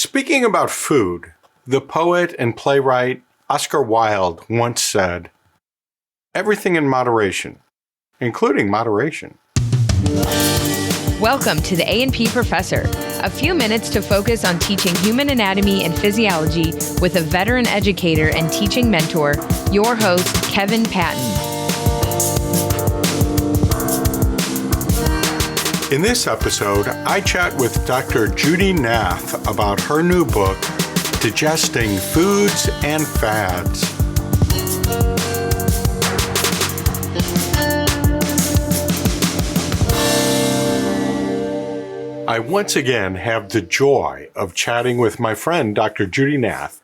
Speaking about food, the poet and playwright Oscar Wilde once said, "Everything in moderation, including moderation." Welcome to the A&P Professor, a few minutes to focus on teaching human anatomy and physiology with a veteran educator and teaching mentor, your host, Kevin Patton. In this episode, I chat with Dr. Judi Nath about her new book, Digesting Foods and Fads. I once again have the joy of chatting with my friend, Dr. Judi Nath.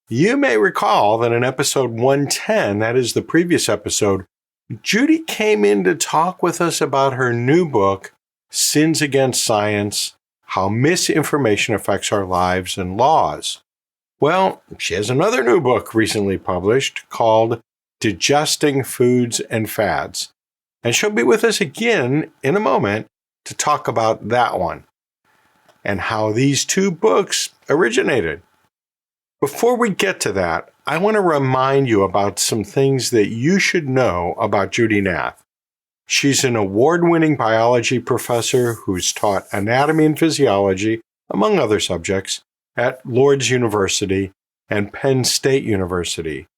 You may recall that in episode 110, that is the previous episode, Judi came in to talk with us about her new book, Sins Against Science: How Misinformation Affects Our Lives and Laws. Well, she has another new book recently published called Digesting Foods and Fads. And she'll be with us again in a moment to talk about that one and how these two books originated. Before we get to that, I want to remind you about some things that you should know about Judi Nath. She's an award-winning biology professor who's taught anatomy and physiology, among other subjects, at Lord's University and Penn State University.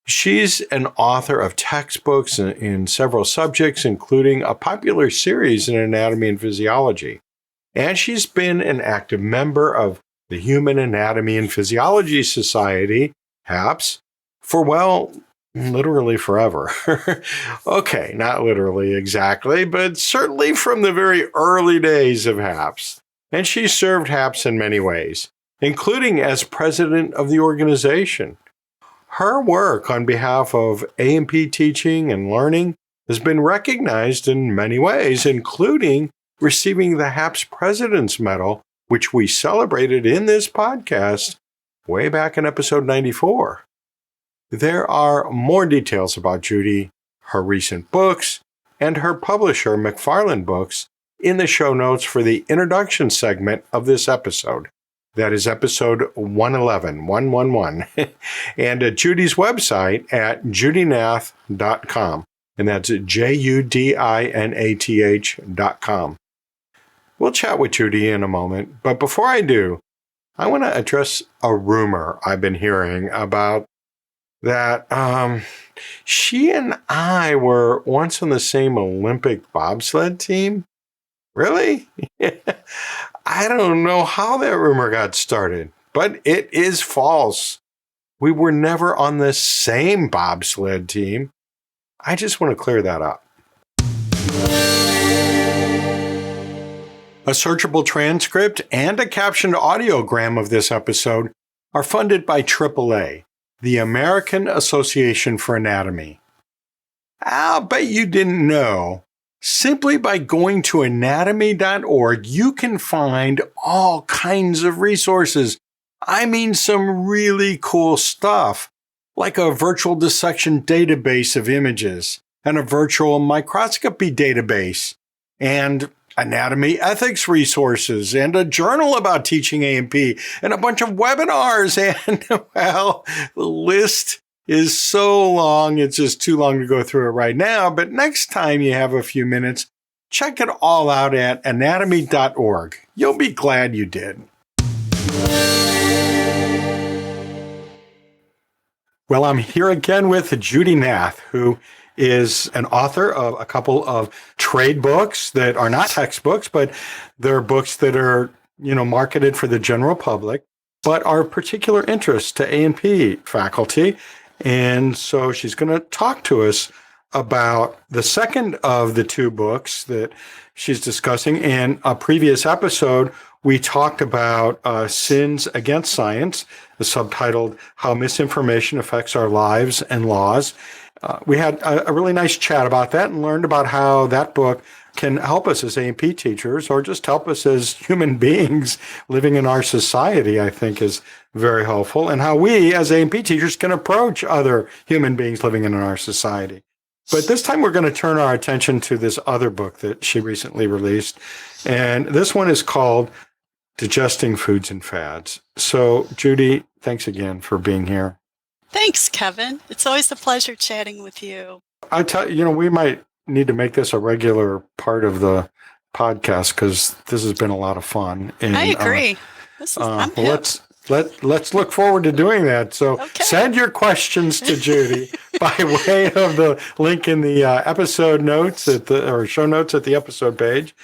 She's an author of textbooks in several subjects, including a popular series in anatomy and physiology. And she's been an active member of the Human Anatomy and Physiology Society, HAPS, for, well, literally forever. Okay, not literally exactly, but certainly from the very early days of HAPS. And she served HAPS in many ways, including as president of the organization. Her work on behalf of A&P teaching and learning has been recognized in many ways, including receiving the HAPS President's Medal, which we celebrated in this podcast way back in episode 94. There are more details about Judi, her recent books, and her publisher, McFarland Books, in the show notes for the introduction segment of this episode. That is episode 111, and at Judi's website at judinath.com. And that's JUDINATH.com. We'll chat with Judi in a moment, but before I do, I want to address a rumor I've been hearing about that she and I were once on the same Olympic bobsled team. Really? I don't know how that rumor got started, but it is false. We were never on the same bobsled team. I just want to clear that up. A searchable transcript and a captioned audiogram of this episode are funded by AAA, the American Association for Anatomy. I'll bet you didn't know. Simply by going to anatomy.org, you can find all kinds of resources. I mean, some really cool stuff, like a virtual dissection database of images, and a virtual microscopy database, and anatomy ethics resources, and a journal about teaching A&P, and a bunch of webinars, and, well, the list is so long, it's just too long to go through it right now, but next time you have a few minutes, check it all out at anatomy.org. You'll be glad you did. Well, I'm here again with Judi Nath, who is an author of a couple of trade books that are not textbooks, but they're books that are, marketed for the general public, but are of particular interest to A&P faculty. And so she's going to talk to us about the second of the two books that she's discussing. In a previous episode, we talked about Sins Against Science, subtitled How Misinformation Affects Our Lives and Laws. We had a really nice chat about that and learned about how that book can help us as A&P teachers, or just help us as human beings living in our society, I think is very helpful, and how we as A&P teachers can approach other human beings living in our society. But this time we're going to turn our attention to this other book that she recently released. And this one is called Digesting Foods and Fads. So, Judi, thanks again for being here. Thanks, Kevin. It's always a pleasure chatting with you. I tell you, we might need to make this a regular part of the podcast because this has been a lot of fun. And, I agree. I'm hip. Let's look forward to doing that. So Send your questions to Judi by way of the link in the episode notes or show notes at the episode page.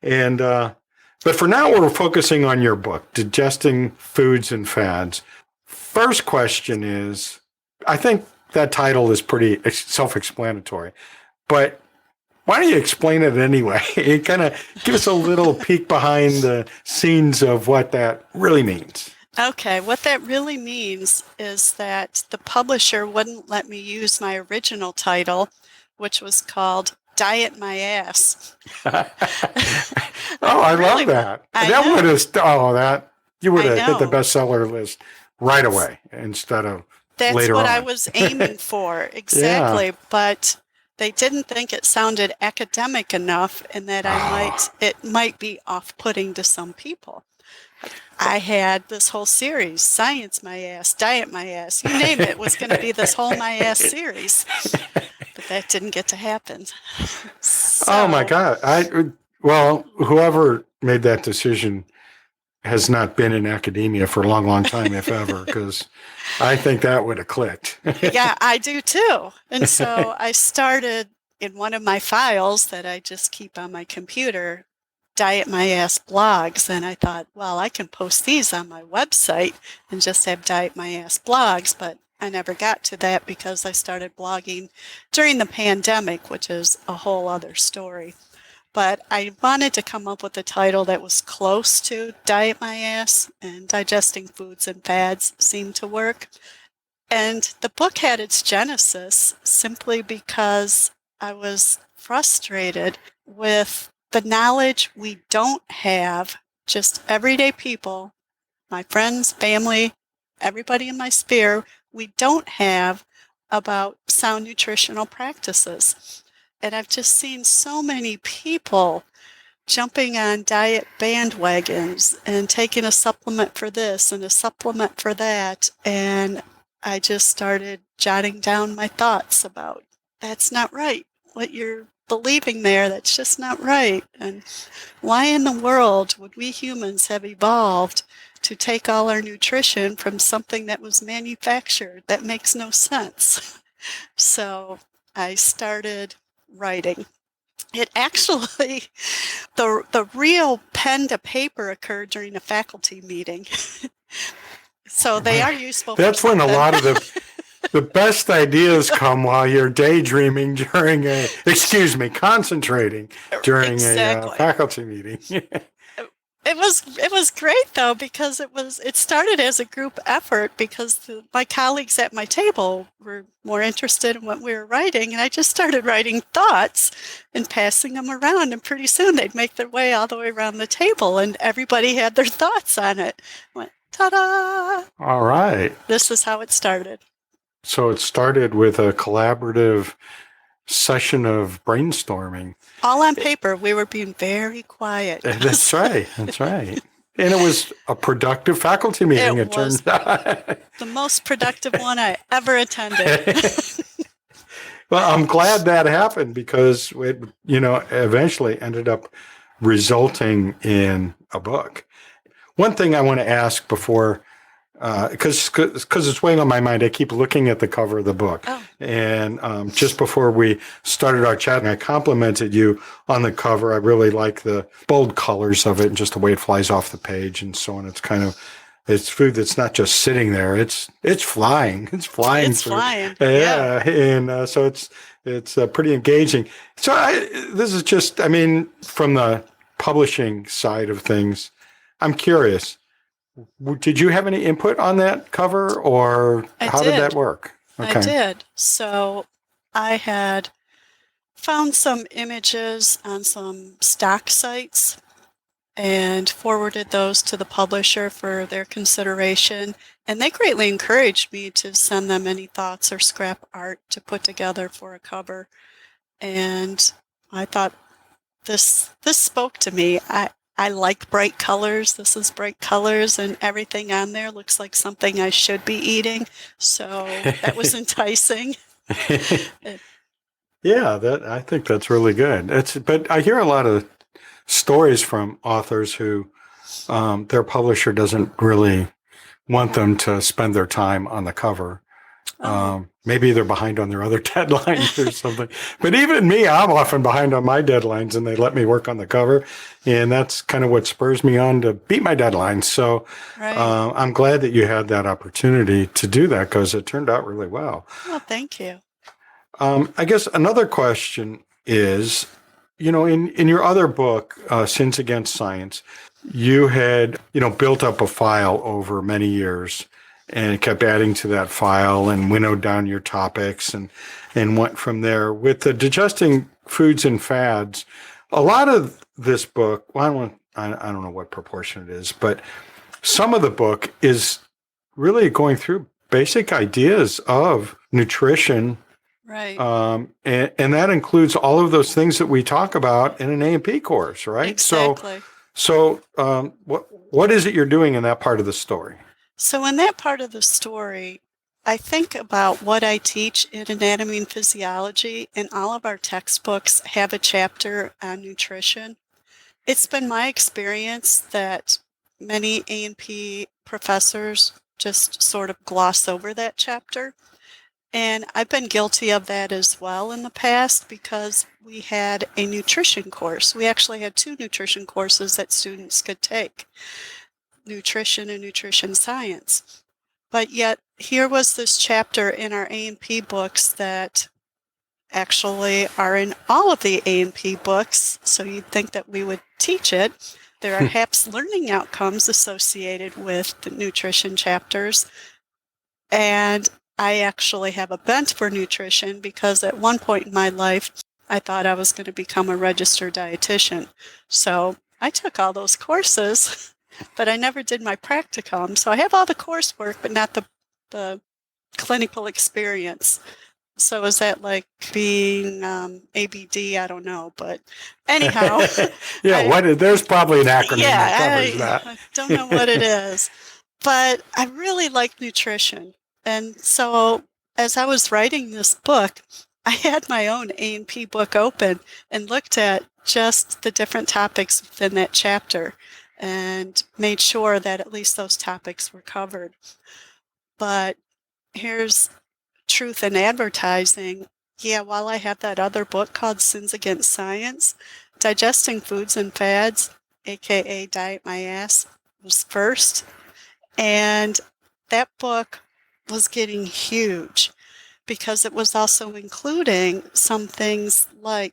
And but for now, we're focusing on your book, Digesting Foods and Fads. First question is, I think that title is pretty self-explanatory, but why don't you explain it anyway? It kind of give us a little peek behind the scenes of what that really means. Okay, what that really means is that the publisher wouldn't let me use my original title, which was called Diet My Ass. I love that. You would have hit the bestseller list right away instead of That's later what on. I was aiming for, exactly. Yeah. But they didn't think it sounded academic enough and that it might be off-putting to some people. I had this whole series, Science My Ass, Diet My Ass, you name it, was going to be this whole My Ass series. But that didn't get to happen. Oh my God. Whoever made that decision has not been in academia for a long, long time, if ever, because I think that would have clicked. Yeah, I do too. And so I started in one of my files that I just keep on my computer, Diet My Ass blogs. And I thought, well, I can post these on my website and just have Diet My Ass blogs. But I never got to that because I started blogging during the pandemic, which is a whole other story. But I wanted to come up with a title that was close to Diet My Ass, and Digesting Foods and Fads seemed to work. And the book had its genesis simply because I was frustrated with the knowledge we don't have, just everyday people, my friends, family, everybody in my sphere, we don't have about sound nutritional practices. And I've just seen so many people jumping on diet bandwagons and taking a supplement for this and a supplement for that. And I just started jotting down my thoughts about that's not right. What you're believing there, that's just not right. And why in the world would we humans have evolved to take all our nutrition from something that was manufactured? That makes no sense. So I started writing. It actually, the real pen to paper occurred during a faculty meeting. So they are useful. That's when a lot of the best ideas come while you're daydreaming concentrating during a faculty meeting. It was great though because it started as a group effort because my colleagues at my table were more interested in what we were writing, and I just started writing thoughts and passing them around, and pretty soon they'd make their way all the way around the table and everybody had their thoughts on it. I went, ta-da! All right. This is how it started. So it started with a collaborative session of brainstorming. All on paper. We were being very quiet. That's right. That's right. And it was a productive faculty meeting, it turns out. The most productive one I ever attended. Well, I'm glad that happened because it, eventually ended up resulting in a book. One thing I want to ask before, because it's weighing on my mind, I keep looking at the cover of the book. Oh. And just before we started our chat, and I complimented you on the cover. I really like the bold colors of it and just the way it flies off the page and so on. It's food that's not just sitting there. It's flying. It's flying. It's flying. Yeah. And so it's pretty engaging. So this is just, from the publishing side of things, I'm curious. Did you have any input on that cover, or how did that work? Okay. I did. So I had found some images on some stock sites and forwarded those to the publisher for their consideration. And they greatly encouraged me to send them any thoughts or scrap art to put together for a cover. And I thought this spoke to me. I like bright colors. This is bright colors, and everything on there looks like something I should be eating. So that was enticing. Yeah, that I think that's really good. But I hear a lot of stories from authors who their publisher doesn't really want them to spend their time on the cover. Maybe they're behind on their other deadlines or something. But even me, I'm often behind on my deadlines, and they let me work on the cover. And that's kind of what spurs me on to beat my deadlines. So I'm glad that you had that opportunity to do that, because it turned out really well. Well, thank you. I guess another question is, in your other book, Sins Against Science, you had, built up a file over many years and kept adding to that file and winnowed down your topics and went from there. With the Digesting Foods and Fads, a lot of this book, well, I don't know what proportion it is, but some of the book is really going through basic ideas of nutrition. Right. And that includes all of those things that we talk about in an A&P course, right? Exactly. So what is it you're doing in that part of the story? So in that part of the story, I think about what I teach in anatomy and physiology, and all of our textbooks have a chapter on nutrition. It's been my experience that many A&P professors just sort of gloss over that chapter. And I've been guilty of that as well in the past, because we had a nutrition course. We actually had 2 nutrition courses that students could take, nutrition and nutrition science. But yet here was this chapter in our A&P books that actually are in all of the A&P books, so you'd think that we would teach it. There are HAPS learning outcomes associated with the nutrition chapters. And I actually have a bent for nutrition, because at one point in my life, I thought I was going to become a registered dietitian. So I took all those courses, but I never did my practicum. So I have all the coursework, but not the clinical experience. So is that like being ABD? I don't know, but anyhow. There's probably an acronym that covers that. I don't know what it is, but I really like nutrition. And so as I was writing this book, I had my own A&P book open and looked at just the different topics within that chapter and made sure that at least those topics were covered. But here's truth in advertising. Yeah, while I have that other book called Sins Against Science, Digesting Foods and Fads, aka Diet My Ass, was first. And that book was getting huge, because it was also including some things like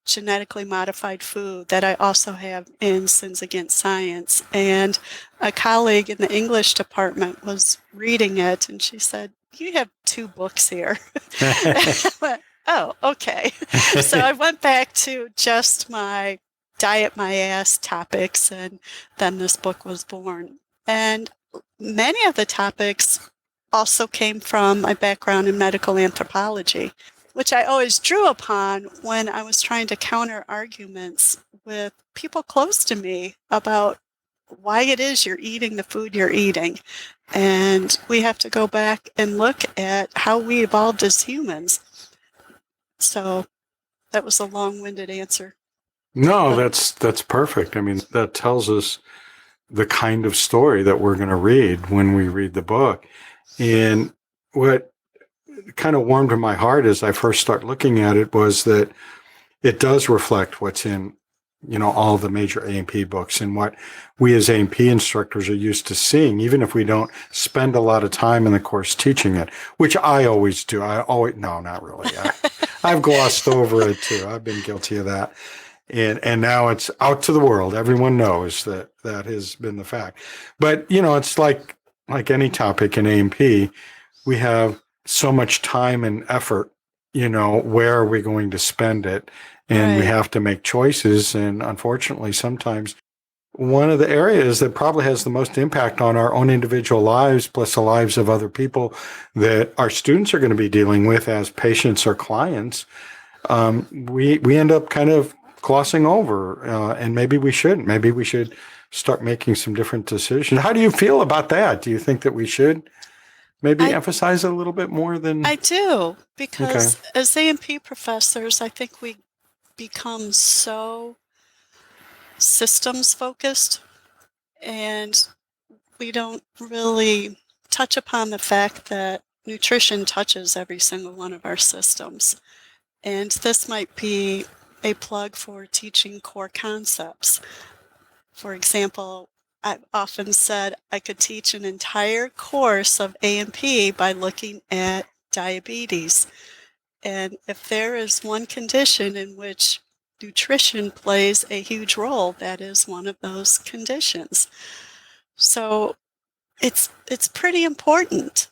genetically modified food that I also have in Sins Against Science. And a colleague in the English department was reading it, and she said, "You have 2 books here." I went, "Oh, okay." So I went back to just my Diet My Ass topics, and then this book was born. And many of the topics also came from my background in medical anthropology, which I always drew upon when I was trying to counter arguments with people close to me about why it is you're eating the food you're eating. And we have to go back and look at how we evolved as humans. So that was a long-winded answer. No, that's perfect. I mean, that tells us the kind of story that we're going to read when we read the book. And what kind of warmed my heart as I first started looking at it was that it does reflect what's in, all the major A&P books and what we as A&P instructors are used to seeing, even if we don't spend a lot of time in the course teaching it, which I always do. No, not really. I've glossed over it too. I've been guilty of that. And now it's out to the world. Everyone knows that has been the fact. But, it's like any topic in A&P, we have so much time and effort, where are we going to spend it? And we have to make choices. And unfortunately, sometimes one of the areas that probably has the most impact on our own individual lives, plus the lives of other people that our students are going to be dealing with as patients or clients, we end up kind of glossing over, and maybe we shouldn't. Maybe we should start making some different decisions. How do you feel about that? Do you think that we should maybe emphasize it a little bit more than... I do, because Okay. as A&P professors, I think we become so systems focused, and we don't really touch upon the fact that nutrition touches every single one of our systems. And this might be a plug for teaching core concepts. For example, I've often said I could teach an entire course of A&P by looking at diabetes. And if there is one condition in which nutrition plays a huge role, that is one of those conditions. So it's pretty important.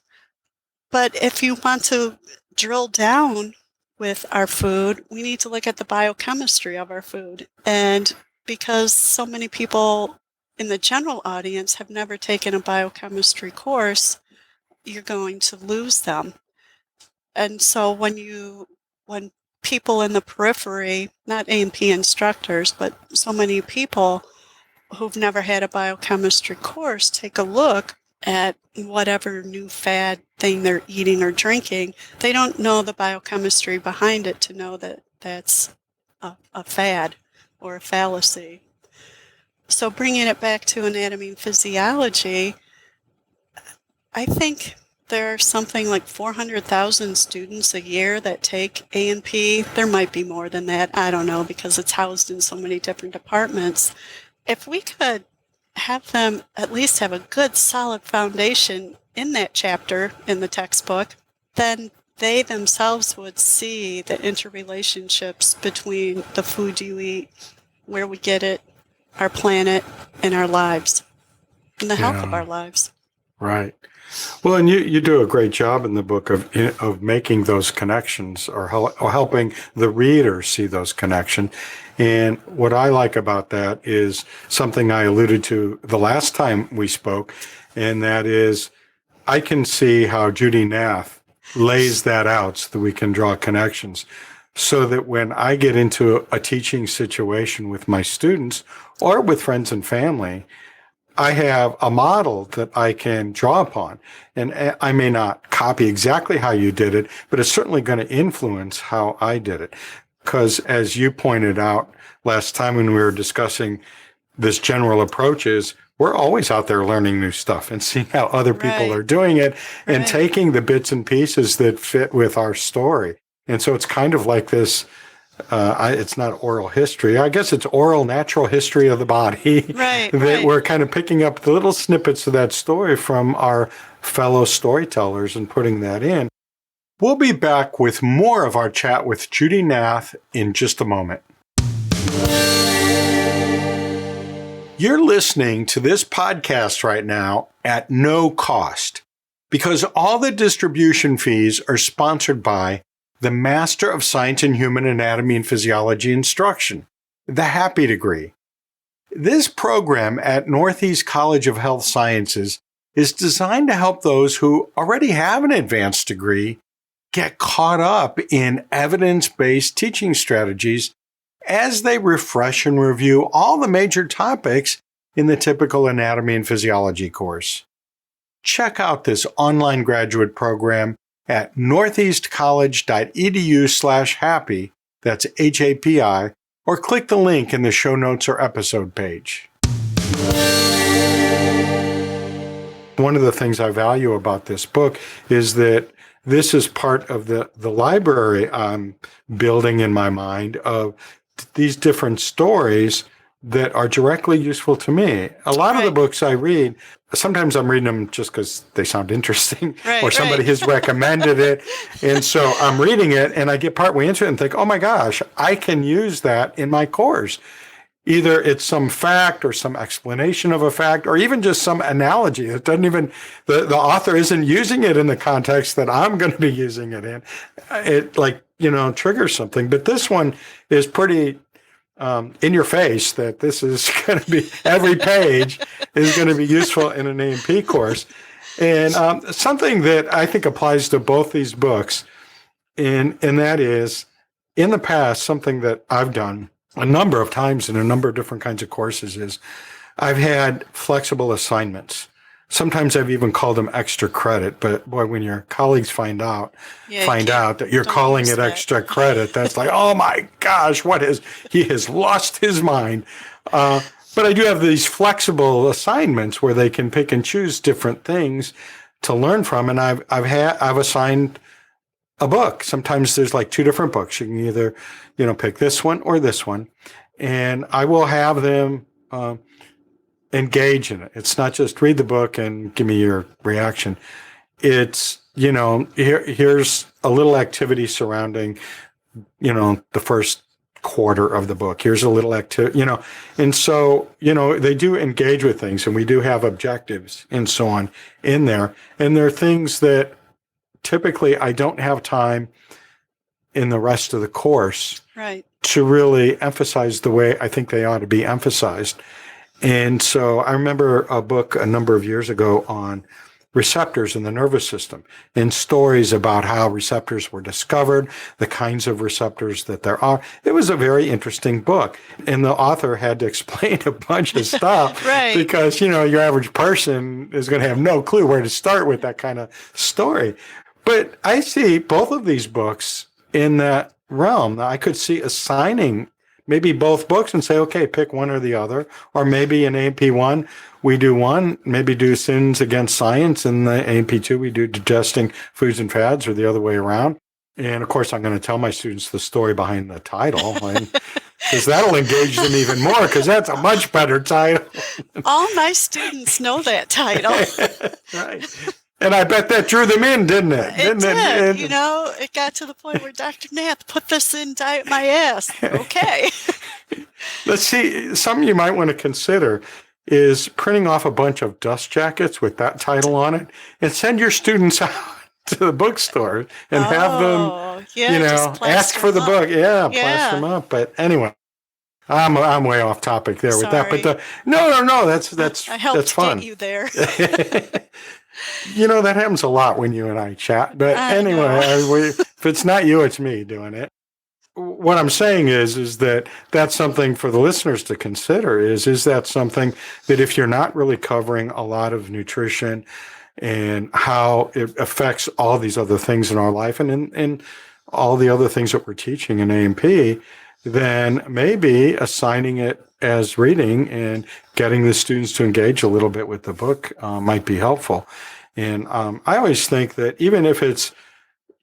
But if you want to drill down with our food, we need to look at the biochemistry of our food. And because so many people in the general audience have never taken a biochemistry course, you're going to lose them. And so when people in the periphery, not A&P instructors, but so many people who've never had a biochemistry course take a look at whatever new fad thing they're eating or drinking, they don't know the biochemistry behind it to know that that's a fad or a fallacy. So bringing it back to anatomy and physiology, I think there are something like 400,000 students a year that take A&P. There might be more than that. I don't know, because it's housed in so many different departments. If we could have them at least have a good solid foundation in that chapter in the textbook, then they themselves would see the interrelationships between the food you eat, where we get it, our planet, and our lives, and the health of our lives. Right. Well, and you do a great job in the book of making those connections, or helping the reader see those connections. And what I like about that is something I alluded to the last time we spoke, and that is I can see how Judi Nath lays that out so that we can draw connections, so that when I get into a teaching situation with my students or with friends and family, I have a model that I can draw upon. And I may not copy exactly how you did it, but it's certainly going to influence how I did it. Because as you pointed out last time when we were discussing this general approach, is we're always out there learning new stuff and seeing how other people are doing it, and taking the bits and pieces that fit with our story. And so it's kind of like this, it's not oral history. I guess it's oral natural history of the body. We're kind of picking up the little snippets of that story from our fellow storytellers and putting that in. We'll be back with more of our chat with Judi Nath in just a moment. You're listening to this podcast right now at no cost, because all the distribution fees are sponsored by the Master of Science in Human Anatomy and Physiology instruction, the HAPI degree. This program at Northeast College of Health Sciences is designed to help those who already have an advanced degree get caught up in evidence-based teaching strategies as they refresh and review all the major topics in the typical anatomy and physiology course. Check out this online graduate program at northeastcollege.edu/HAPI, that's HAPI, or click the link in the show notes or episode page. One of the things I value about this book is that this is part of the library I'm building in my mind of these different stories that are directly useful to me. A lot of the books I read, sometimes I'm reading them just because they sound interesting, or somebody has recommended it. And so I'm reading it and I get partway into it and think, oh my gosh, I can use that in my course. Either it's some fact or some explanation of a fact, or even just some analogy. It doesn't even, the author isn't using it in the context that I'm going to be using it in. It triggers something. But this one is pretty in your face, that this is going to be, every page is going to be useful in an A&P course. And something that I think applies to both these books, and that is, in the past, something that I've done a number of times in a number of different kinds of courses is I've had flexible assignments. Sometimes I've even called them extra credit, but boy, when your colleagues find out that you're calling it extra credit, that's like, oh my gosh, he has lost his mind. But I do have these flexible assignments where they can pick and choose different things to learn from, and I've assigned a book. Sometimes there's like 2 different books. You can either, pick this one or this one, and I will have them engage in it. It's not just read the book and give me your reaction. It's, here's a little activity surrounding, the first quarter of the book. Here's a little activity, and so, they do engage with things, and we do have objectives and so on in there. And there are things that typically I don't have time in the rest of the course to really emphasize the way I think they ought to be emphasized. And so I remember a book a number of years ago on receptors in the nervous system and stories about how receptors were discovered, the kinds of receptors that there are. It was a very interesting book. And the author had to explain a bunch of stuff because, your average person is going to have no clue where to start with that kind of story. But I see both of these books in that realm. I could see assigning maybe both books and say, okay, pick one or the other. Or maybe in A&P 1, we do one, maybe do Sins Against Science. In the A&P 2, we do Digesting Foods and Fads, or the other way around. And of course, I'm going to tell my students the story behind the title, because that'll engage them even more, because that's a much better title. All my students know that title. Right. And I bet that drew them in, didn't it? It did. It got to the point where Dr. Nath put this in Diet My Ass. Okay. Let's see. Something you might want to consider is printing off a bunch of dust jackets with that title on it and send your students out to the bookstore and have them, ask for the book. Yeah, plaster them up. But anyway, I'm way off topic there with that. But no, that's I helped fun. Get you there. That happens a lot when you and I chat. But anyway, if it's not you, it's me doing it. What I'm saying is that that's something for the listeners to consider. Is that something that if you're not really covering a lot of nutrition and how it affects all these other things in our life and all the other things that we're teaching in A&P, then maybe assigning it as reading and getting the students to engage a little bit with the book might be helpful. And I always think that even if it's,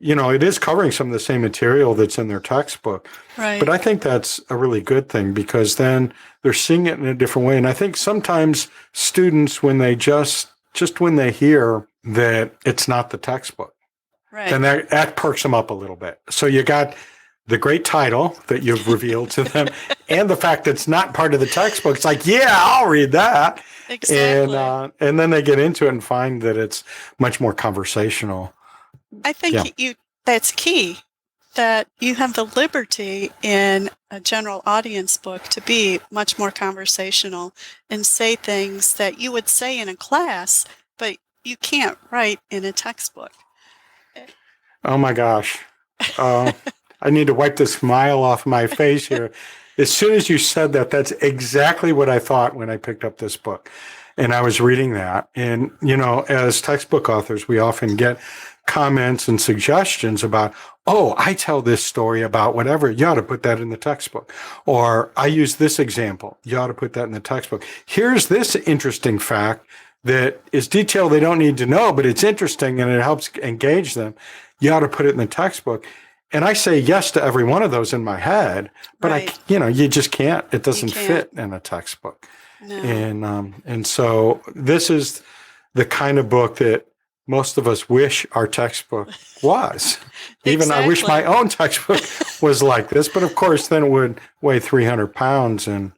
it is covering some of the same material that's in their textbook, but I think that's a really good thing, because then they're seeing it in a different way. And I think sometimes students, when they just when they hear that it's not the textbook, then that perks them up a little bit. So you got the great title that you've revealed to them and the fact that it's not part of the textbook. It's like, yeah, I'll read that. Exactly. And then they get into it and find that it's much more conversational. I think that's key, that you have the liberty in a general audience book to be much more conversational and say things that you would say in a class, but you can't write in a textbook. Oh my gosh. I need to wipe the smile off my face here. As soon as you said that, that's exactly what I thought when I picked up this book. And I was reading that. And, as textbook authors, we often get comments and suggestions about, oh, I tell this story about whatever. You ought to put that in the textbook. Or I use this example. You ought to put that in the textbook. Here's this interesting fact that is detail they don't need to know, but it's interesting and it helps engage them. You ought to put it in the textbook. And I say yes to every one of those in my head, but you just can't. It doesn't fit in a textbook. No. And so this is the kind of book that most of us wish our textbook was. Even I wish my own textbook was like this, but of course then it would weigh 300 pounds. And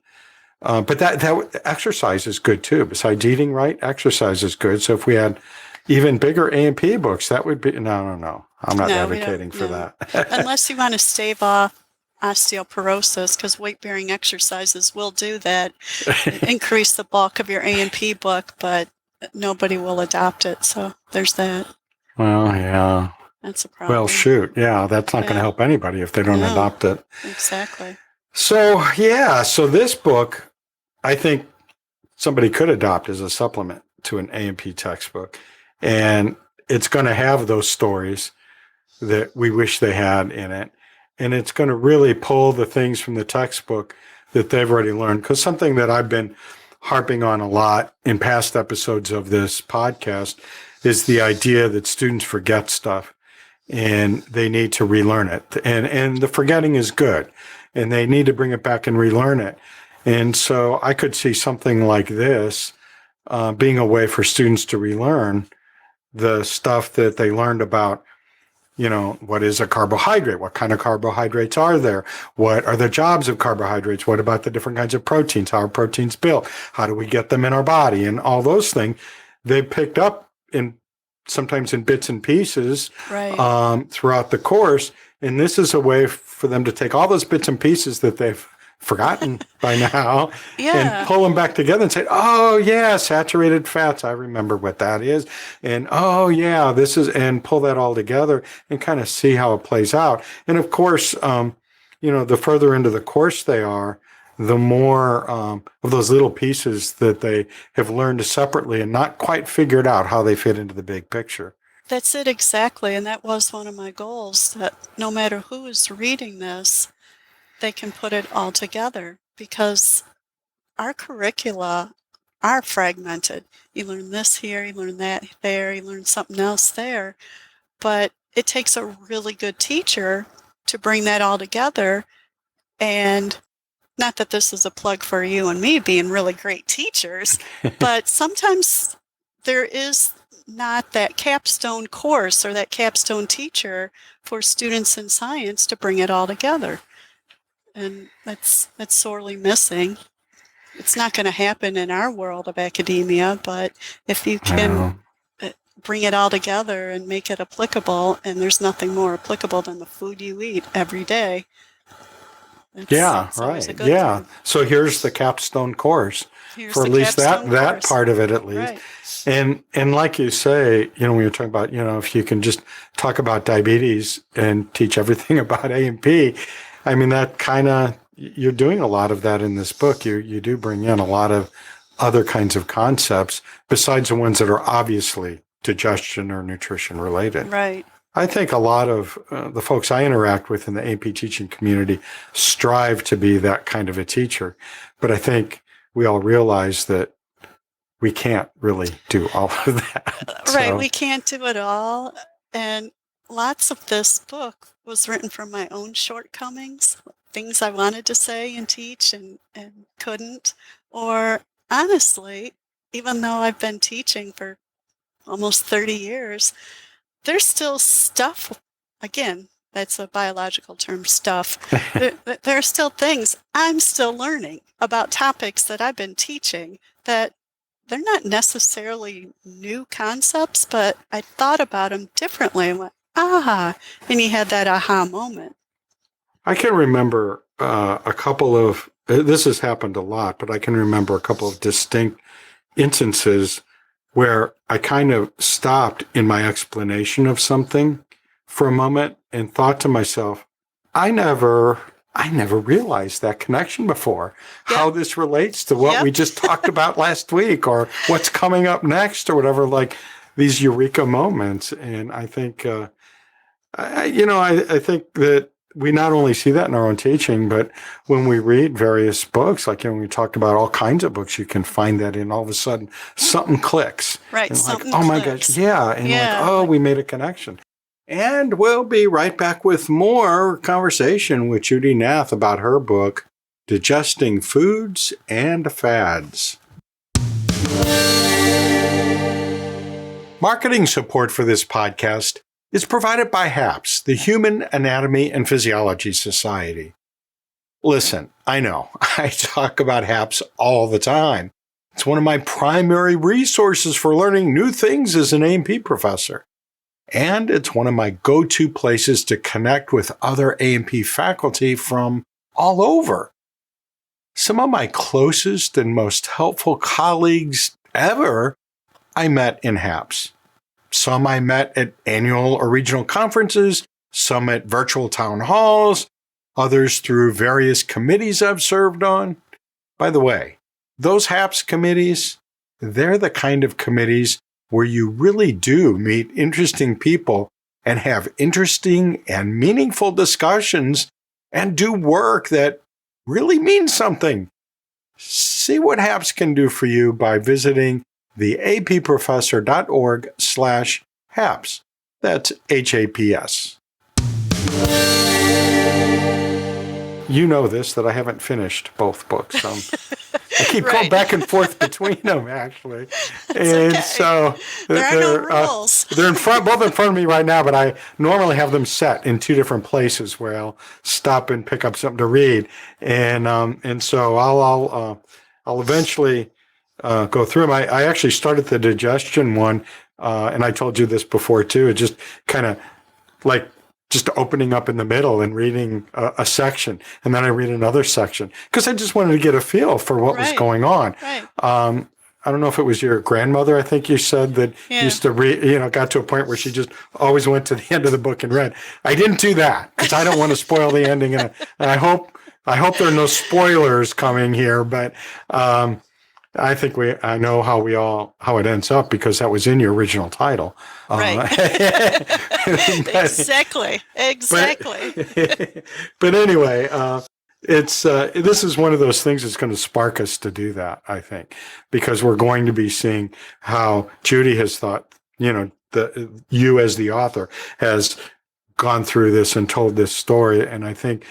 but that exercise is good too. Besides eating right, exercise is good. So if we had even bigger A&P books, that would be no. I'm not advocating for that. Unless you want to stave off osteoporosis, because weight-bearing exercises will do that. Increase the bulk of your A&P book, but nobody will adopt it. So there's that. Well, yeah. That's a problem. Well, shoot. Yeah, that's not going to help anybody if they don't adopt it. Exactly. So this book, I think somebody could adopt as a supplement to an A&P textbook. And it's going to have those stories that we wish they had in it. And it's going to really pull the things from the textbook that they've already learned. Because something that I've been harping on a lot in past episodes of this podcast is the idea that students forget stuff and they need to relearn it. And the forgetting is good. And they need to bring it back and relearn it. And so I could see something like this being a way for students to relearn the stuff that they learned about, what is a carbohydrate? What kind of carbohydrates are there? What are the jobs of carbohydrates? What about the different kinds of proteins? How are proteins built? How do we get them in our body? And all those things they picked up sometimes in bits and pieces throughout the course. And this is a way for them to take all those bits and pieces that they've forgotten by now and pull them back together and say, oh yeah, saturated fats. I remember what that is. And oh yeah, this is, and pull that all together and kind of see how it plays out. And of course, the further into the course they are, the more of those little pieces that they have learned separately and not quite figured out how they fit into the big picture. That's it exactly. And that was one of my goals, that no matter who is reading this, they can put it all together, because our curricula are fragmented. You learn this here, you learn that there, you learn something else there. But it takes a really good teacher to bring that all together. And not that this is a plug for you and me being really great teachers, but sometimes there is not that capstone course or that capstone teacher for students in science to bring it all together. And that's sorely missing. It's not going to happen in our world of academia, but if you can bring it all together and make it applicable, and there's nothing more applicable than the food you eat every day. It's always a good thing. So here's the capstone course for at least that part of it, at least. Right. And like you say, when you're talking about, if you can just talk about diabetes and teach everything about A&P, I mean, that kind of, you're doing a lot of that in this book. You do bring in a lot of other kinds of concepts besides the ones that are obviously digestion or nutrition related. Right. I think a lot of the folks I interact with in the A&P teaching community strive to be that kind of a teacher. But I think we all realize that we can't really do all of that. Right. So. We can't do it all. And lots of this book was written from my own shortcomings, things I wanted to say and teach and couldn't. Or honestly, even though I've been teaching for almost 30 years, there's still stuff, again, that's a biological term, stuff. There are still things I'm still learning about topics that I've been teaching that they're not necessarily new concepts, but I thought about them differently and went, and you had that aha moment. I can remember a couple of, this has happened a lot, but I can remember a couple of distinct instances where I kind of stopped in my explanation of something for a moment and thought to myself, I never realized that connection before, how this relates to what we just talked about last week or what's coming up next or whatever, like these eureka moments. And I think, I think that we not only see that in our own teaching, but when we read various books, like when we talked about all kinds of books, you can find that in all of a sudden something clicks. Right. And something like, oh my clicks. gosh. Yeah. And we made a connection. And we'll be right back with more conversation with Judi Nath about her book, Digesting Foods and Fads. Marketing support for this podcast is provided by HAPS, the Human Anatomy and Physiology Society. Listen, I know, I talk about HAPS all the time. It's one of my primary resources for learning new things as an A&P professor. And it's one of my go-to places to connect with other A&P faculty from all over. Some of my closest and most helpful colleagues ever I met in HAPS. Some I met at annual or regional conferences, some at virtual town halls, others through various committees I've served on. By the way, those HAPS committees, they're the kind of committees where you really do meet interesting people and have interesting and meaningful discussions and do work that really means something. See what HAPS can do for you by visiting the approfessor.org/HAPS. That's HAPS. You know this, that I haven't finished both books. I keep going back and forth between them, actually. And so there are no rules. They're both in front of me right now, but I normally have them set in two different places where I'll stop and pick up something to read. And so I'll eventually go through them. I actually started the digestion one, and I told you this before too. It just kind of like just opening up in the middle and reading a section, and then I read another section because I just wanted to get a feel for what was going on. Right. I don't know if it was your grandmother, I think you said, that used to read, got to a point where she just always went to the end of the book and read. I didn't do that because I don't want to spoil the ending, and I hope there are no spoilers coming here, but I think I know how it ends up because that was in your original title. Right. Exactly. But anyway, this is one of those things that's going to spark us to do that, I think, because we're going to be seeing how Judi has thought, you as the author has gone through this and told this story. And I think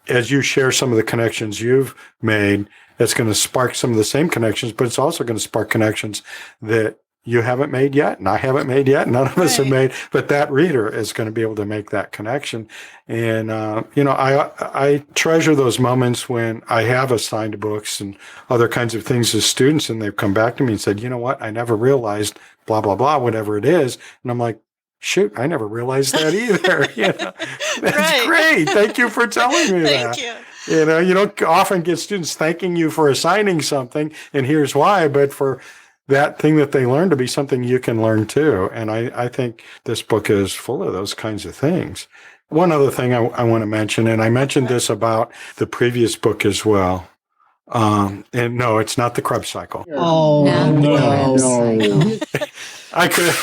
as you share some of the connections you've made, it's going to spark some of the same connections, but it's also going to spark connections that you haven't made yet, and I haven't made yet, none of us have made, but that reader is going to be able to make that connection. And, I treasure those moments when I have assigned books and other kinds of things as students, and they've come back to me and said, you know what, I never realized blah, blah, blah, whatever it is. And I'm like, shoot, I never realized that either. That's great. Thank you for telling me that. Thank you. You don't often get students thanking you for assigning something, and here's why, but for that thing that they learn to be something you can learn too. And I think this book is full of those kinds of things. One other thing I want to mention, and I mentioned this about the previous book as well. And no, it's not the Krebs cycle. Oh, no. I could,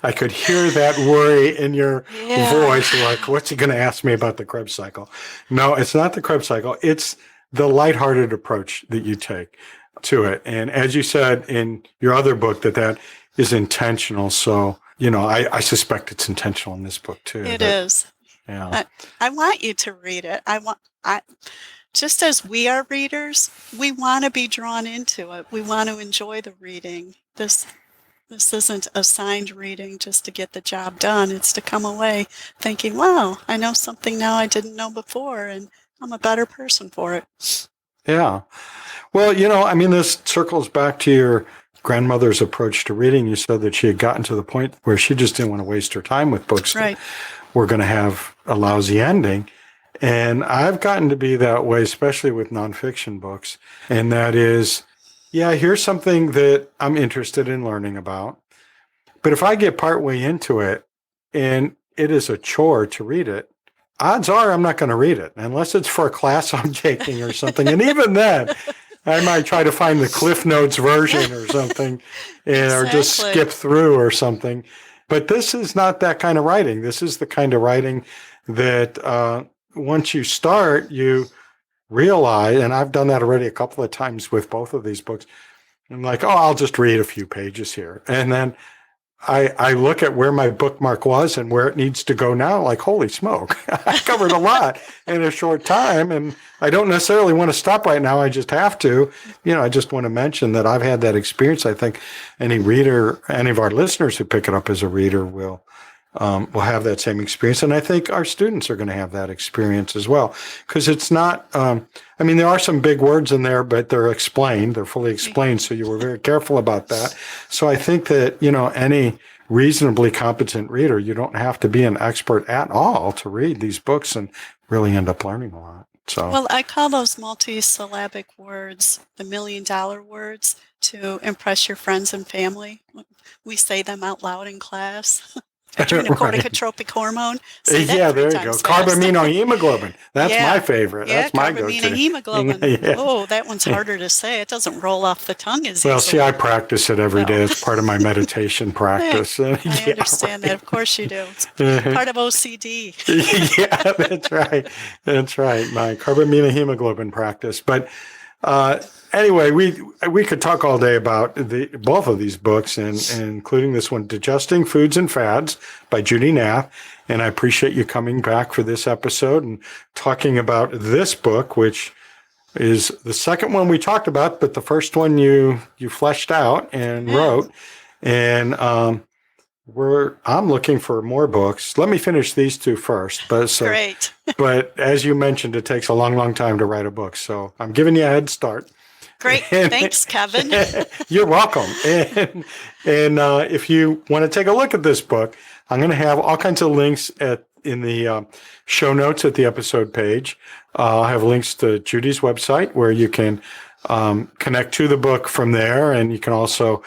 I could hear that worry in your voice, like, what's he going to ask me about the Krebs cycle? No, it's not the Krebs cycle. It's the lighthearted approach that you take to it. And as you said in your other book, that is intentional. So, I suspect it's intentional in this book too. It is. Yeah. I want you to read it. Just as we are readers, we want to be drawn into it. We want to enjoy the reading. This isn't assigned reading just to get the job done. It's to come away thinking, wow, I know something now I didn't know before, and I'm a better person for it. Yeah. Well, this circles back to your grandmother's approach to reading. You said that she had gotten to the point where she just didn't want to waste her time with books that were going to have a lousy ending. And I've gotten to be that way, especially with nonfiction books. And that is, here's something that I'm interested in learning about. But if I get partway into it and it is a chore to read it, odds are I'm not going to read it unless it's for a class I'm taking or something. And even then, I might try to find the Cliff Notes version or something, or just skip through or something. But this is not that kind of writing. This is the kind of writing that once you start, you realize, and I've done that already a couple of times with both of these books. I'm like, I'll just read a few pages here. And then I look at where my bookmark was and where it needs to go now, like, holy smoke, I covered a lot in a short time. And I don't necessarily want to stop right now. I just have to. I just want to mention that I've had that experience. I think any reader, any of our listeners who pick it up as a reader will have that same experience. And I think our students are going to have that experience as well. Because it's not, there are some big words in there, but they're explained. They're fully explained. So you were very careful about that. So I think that, any reasonably competent reader, you don't have to be an expert at all to read these books and really end up learning a lot. So, well, I call those multi-syllabic words the $1 million words to impress your friends and family. We say them out loud in class. adrenocorticotropic hormone. Say that Yeah, 3 there you go. times fast. Carbaminohemoglobin. That's Yeah. my favorite. Yeah, That's my go-to. carbaminohemoglobin. Yeah. Oh, that one's harder to say. It doesn't roll off the tongue as Well, easily. see, I practice it every day. No. It's part of my meditation practice. I understand that. Of course you do. It's part of OCD. Yeah, that's right. That's right. My carbaminohemoglobin practice. But anyway, we could talk all day about both of these books, and including this one, Digesting Foods and Fads by Judi Nath. And I appreciate you coming back for this episode and talking about this book, which is the second one we talked about, but the first one you fleshed out and wrote. And I'm looking for more books. Let me finish these 2 first. Great. But as you mentioned, it takes a long, long time to write a book. So I'm giving you a head start. Great. Thanks, Kevin. You're welcome. And if you want to take a look at this book, I'm going to have all kinds of links in the show notes at the episode page. I'll have links to Judy's website where you can connect to the book from there. And you can also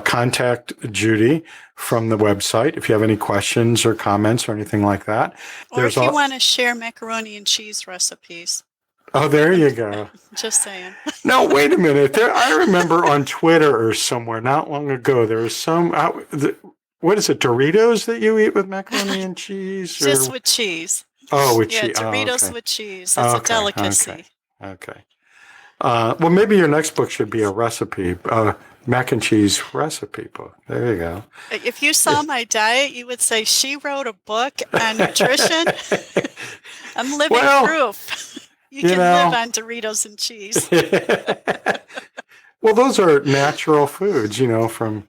contact Judi from the website if you have any questions or comments or anything like that. Or if you want to share macaroni and cheese recipes. Oh, there you go. Just saying. No, wait a minute. I remember on Twitter or somewhere not long ago, there was some, what is it, Doritos that you eat with macaroni and cheese? Just with cheese. Oh, with cheese. Doritos with cheese. That's a delicacy. Okay. Well, maybe your next book should be a recipe, mac and cheese recipe book. There you go. If you saw my diet, you would say, she wrote a book on nutrition. I'm living proof. You can live on Doritos and cheese. Well, those are natural foods, from,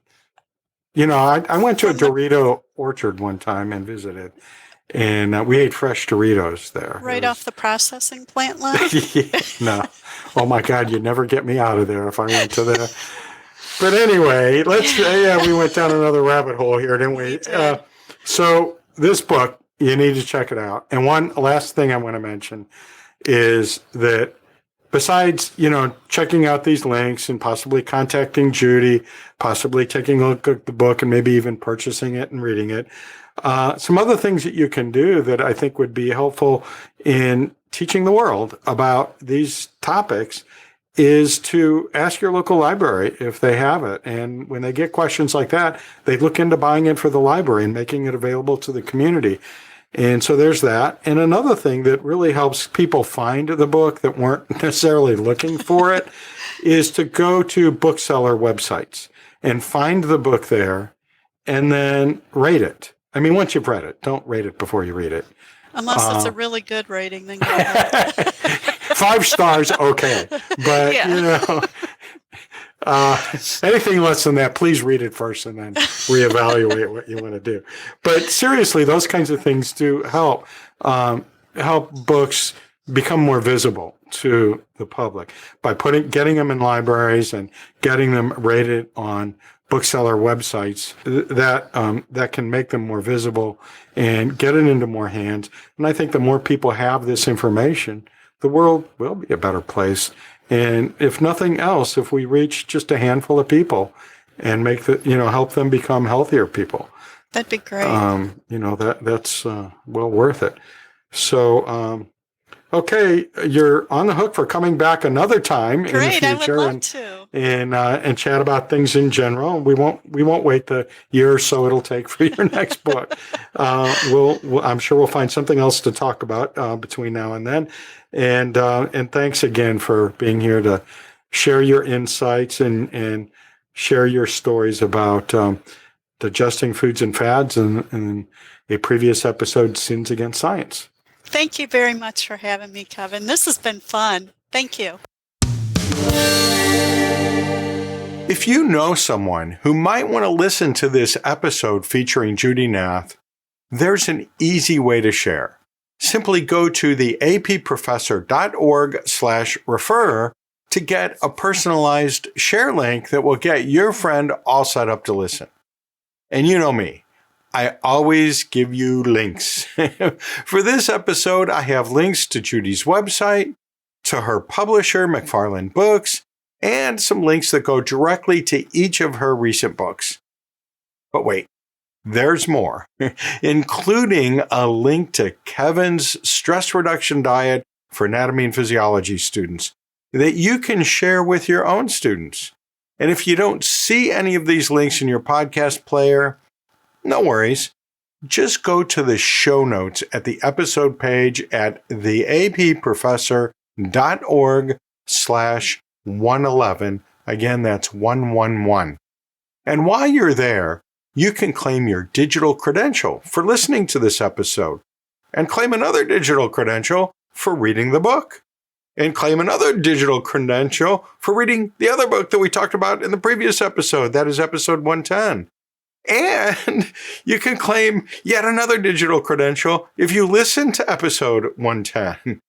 I went to a Dorito orchard one time and visited, and we ate fresh Doritos there. Right off the processing plant line? No. Oh, my God, you'd never get me out of there if I went to there. But anyway, we went down another rabbit hole here, didn't we? So this book, you need to check it out. And one last thing I want to mention is that besides, checking out these links and possibly contacting Judi, possibly taking a look at the book and maybe even purchasing it and reading it, some other things that you can do that I think would be helpful in teaching the world about these topics is to ask your local library if they have it. And when they get questions like that, they look into buying it for the library and making it available to the community. And so there's that. And another thing that really helps people find the book that weren't necessarily looking for it is to go to bookseller websites and find the book there and then rate it. I mean, once you've read it, don't rate it before you read it. Unless it's a really good rating, then go ahead. 5 stars, okay. But, anything less than that, please read it first and then reevaluate what you want to do. But seriously, those kinds of things do help books become more visible to the public by getting them in libraries and getting them rated on bookseller websites. That can make them more visible and get it into more hands. And I think the more people have this information, the world will be a better place. And if nothing else, if we reach just a handful of people and help them become healthier people, that'd be great. That's well worth it. So, okay, you're on the hook for coming back another time in the future. I would love to. And chat about things in general. We won't wait the year or so it'll take for your next book. I'm sure we'll find something else to talk about between now and then. And thanks again for being here to share your insights and share your stories about digesting foods and fads and a previous episode, Sins Against Science. Thank you very much for having me, Kevin. This has been fun. Thank you. If you know someone who might want to listen to this episode featuring Judi Nath, there's an easy way to share. Simply go to the approfessor.org/refer to get a personalized share link that will get your friend all set up to listen. And you know me, I always give you links. For this episode, I have links to Judi's website, to her publisher, McFarland Books, and some links that go directly to each of her recent books. But wait, there's more, including a link to Kevin's stress reduction diet for anatomy and physiology students that you can share with your own students. And if you don't see any of these links in your podcast player, no worries. Just go to the show notes at the episode page at theapprofessor.org/111. Again, that's 111. And while you're there, you can claim your digital credential for listening to this episode, and claim another digital credential for reading the book, and claim another digital credential for reading the other book that we talked about in the previous episode. That is episode 110. And you can claim yet another digital credential if you listen to episode 110.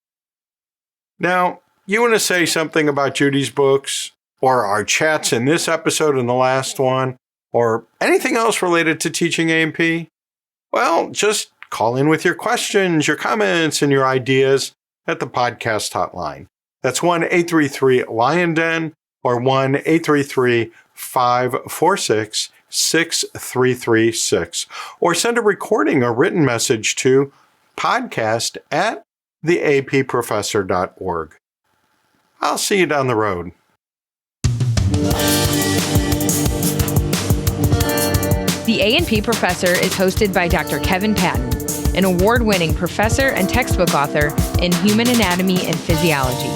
Now, you want to say something about Judi's books, or our chats in this episode and the last one, or anything else related to teaching A&P? Well, just call in with your questions, your comments, and your ideas at the podcast hotline. That's 1-833-LION-DEN or 1-833-546-6336. Or send a recording or written message to podcast@theapprofessor.org. I'll see you down the road. The A&P Professor is hosted by Dr. Kevin Patton, an award-winning professor and textbook author in human anatomy and physiology.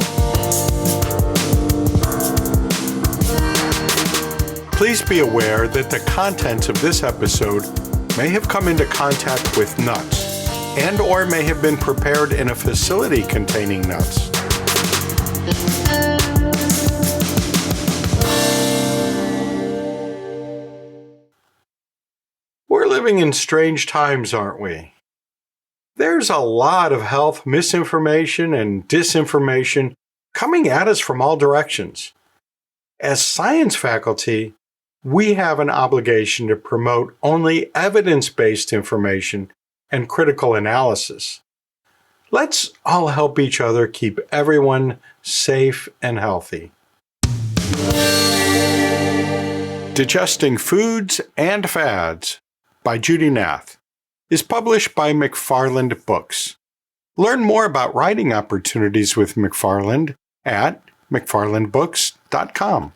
Please be aware that the contents of this episode may have come into contact with nuts and/or may have been prepared in a facility containing nuts. We're living in strange times, aren't we? There's a lot of health misinformation and disinformation coming at us from all directions. As science faculty, we have an obligation to promote only evidence-based information and critical analysis. Let's all help each other keep everyone safe and healthy. Digesting Foods and Fads by Judi Nath is published by McFarland Books. Learn more about writing opportunities with McFarland at mcfarlandbooks.com.